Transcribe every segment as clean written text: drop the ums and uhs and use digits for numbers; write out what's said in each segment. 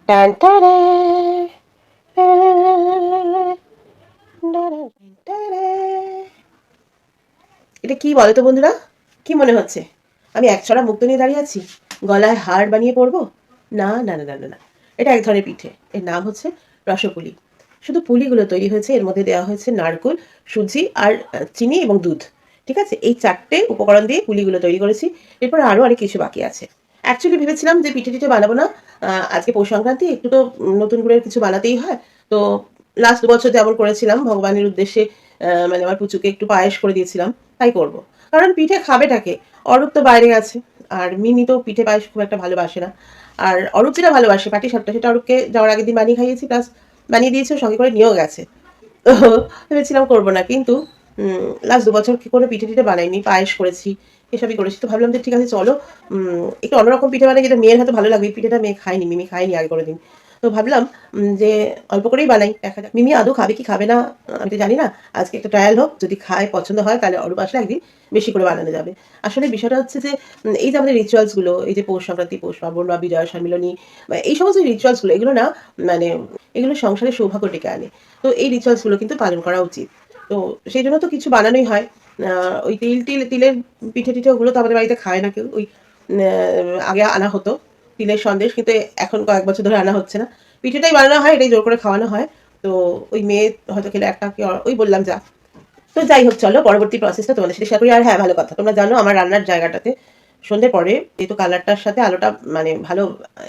টান টারে, এটা কি বলো তো বন্ধুরা? কি মনে হচ্ছে আমি একছড়া মুক্ত নিয়ে দাঁড়িয়ে আছি, গলায় হার বানিয়ে পরবো? না না না না না না, এটা এক ধরনের পিঠে, এর নাম হচ্ছে রসপুলি। শুধু পুলিগুলো তৈরি হয়েছে, এর মধ্যে দেওয়া হয়েছে নারকেল, সুজি আর চিনি এবং দুধ। ঠিক আছে, এই চারটে উপকরণ দিয়ে পুলিগুলো তৈরি করেছি। এরপর আরও অনেক কিছু বাকি আছে। অ্যাকচুয়ালি ভেবেছিলাম যে পিঠে টিঠে বানাবো না, আজকে পৌষ সংক্রান্তি, একটু তো নতুন করে কিছু বানাতেই হয়। তো লাস্ট 2 বছর যেমন করেছিলাম ভগবানের উদ্দেশ্যে, মানে আমার পুচুকে একটু পায়েস করে দিয়েছিলাম, তাই করব। কারণ পিঠে খাবেটাকে, অরূপ তো বাইরে আছে, আর মিমি তো পিঠে পায়েস খুব একটা ভালোবাসে না। আর অরূপ যেটা ভালোবাসে পাটি সাপটা, সেটা অরূপকে যাওয়ার আগের দিন বানিয়ে খাইয়েছি, প্লাস বানিয়ে দিয়েছে, সঙ্গে করে নিয়েও গেছে। তো ভেবেছিলাম করবো না, কিন্তু লাস্ট 2 বছর কি করে পিঠে টিঠে বানাইনি, পায়েস করেছি, এসবই করেছি। তো ভাবলাম যে ঠিক আছে চলো, একটু অন্যরকম পিঠে বানাই, যেটা মেয়ের হাতে ভালো লাগবে। এই পিঠেটা মেয়ে খায়নি, মিমি খায়নি আগে করে দিন। তো ভাবলাম যে অল্প করেই বানাই, দেখা যাক মিমি আদৌ খাবে কি খাবে না, আমি তো জানি না। আজকে একটা ট্রায়াল হোক, যদি খায় পছন্দ হয় তাহলে অরূপ আসলে একদিন বেশি করে বানানো যাবে। আসলে বিষয়টা হচ্ছে যে এই যে আমাদের রিচুয়ালসগুলো, এই যে পৌষ সংক্রান্তি, পৌষ পার্বণ বা বিজয়া সম্মিলনী, বা এই সমস্ত রিচুয়ালসগুলো, এগুলো না মানে এগুলো সংসারে সৌভাগ্য ডেকে আনে। তো এই রিচুয়ালসগুলো কিন্তু পালন করা উচিত। তো সেই জন্য তো কিছু বানানোই হয়। ওই তিলের পিঠে টিঠে, ওগুলো তো আমাদের বাড়িতে খায় না কেউ। ওই আগে আনা হতো তিলের সন্দেশ, কিন্তু এখন কয়েক বছর ধরে আনা হচ্ছে না। পিঠেটাই বানানো হয়, এটাই জোর করে খাওয়ানো হয়। তো ওই মেয়ে হয়তো খেলে একটা কি, ওই বললাম যা। তো যাই হোক, চলো পরবর্তী প্রসেসটা তোমাদের সাথে শেয়ার করি। আর হ্যাঁ, ভালো কথা, তোমরা জানো আমার রান্নার জায়গাটাতে সন্ধ্যের পরে যেহেতু কালারটার সাথে আলোটা মানে ভালো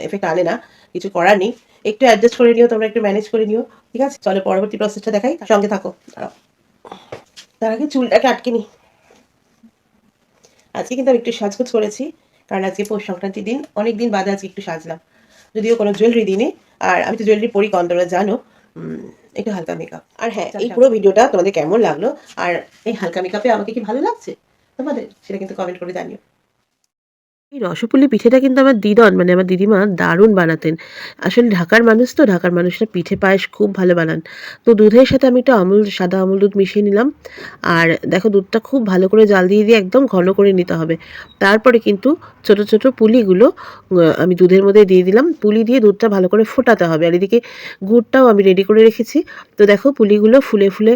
এফেক্ট আনে না, কিছু করার নেই, একটু অ্যাডজাস্ট করে নিও, তোমরা একটু ম্যানেজ করে নিও। ঠিক আছে, চলো পরবর্তী প্রসেসটা দেখাই, সঙ্গে থাকো। দাঁড়াও, তার আগে চুলটাকে আটকে নি। আজকে কিন্তু আমি একটু সাজগোজ করেছি, কারণ আজকে পৌষ সংক্রান্তির দিন, অনেক দিন বাদে আজকে একটু সাজলাম, যদিও কোনো জুয়েলারি দিনে। আর আমি তো জুয়েলারি পরি কম, তোমরা জানো। একটু হালকা মেকআপ। আর হ্যাঁ, এই পুরো ভিডিওটা তোমাদের কেমন লাগলো, আর এই হালকা মেকআপে আমাকে কি ভালো লাগছে তোমাদের, সেটা কিন্তু কমেন্ট করে জানিও। এই রসপুলি পিঠেটা কিন্তু আমার দিদন, মানে আমার দিদিমা দারুণ বানাতেন। আসলে ঢাকার মানুষ তো, ঢাকার মানুষরা পিঠে পায়েস খুব ভালো বানান। তো দুধের সাথে আমি একটু সাদা আমুল দুধ মিশিয়ে নিলাম। আর দেখো, দুধটা খুব ভালো করে জাল দিয়ে দিয়ে একদম ঘন করে নিতে হবে। তারপরে কিন্তু ছোট ছোট পুলিগুলো আমি দুধের মধ্যে দিয়ে দিলাম। পুলি দিয়ে দুধটা ভালো করে ফোটাতে হবে। আর এদিকে গুড়টাও আমি রেডি করে রেখেছি। তো দেখো, পুলিগুলো ফুলে ফুলে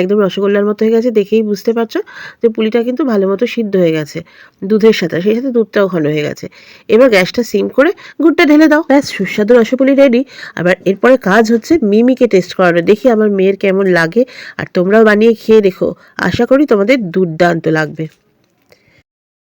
একদম রসগোল্লার মতো হয়ে গেছে, দেখেই বুঝতে পারছো যে পুলিটা কিন্তু ভালো মতো সিদ্ধ হয়ে গেছে দুধের সাথে, সেই সাথে দুধটাও ঘন হয়ে গেছে। এবার গ্যাসটা সিম করে গুড়টা ঢেলে দাও, ব্যাস সুস্বাদু রসপুলি রেডি। আবার এরপরে কাজ হচ্ছে মিমিকে টেস্ট করানো, দেখি আমার মেয়ের কেমন লাগে। আর তোমরাও বানিয়ে খেয়ে দেখো, আশা করি তোমাদের দুর্দান্ত লাগবে।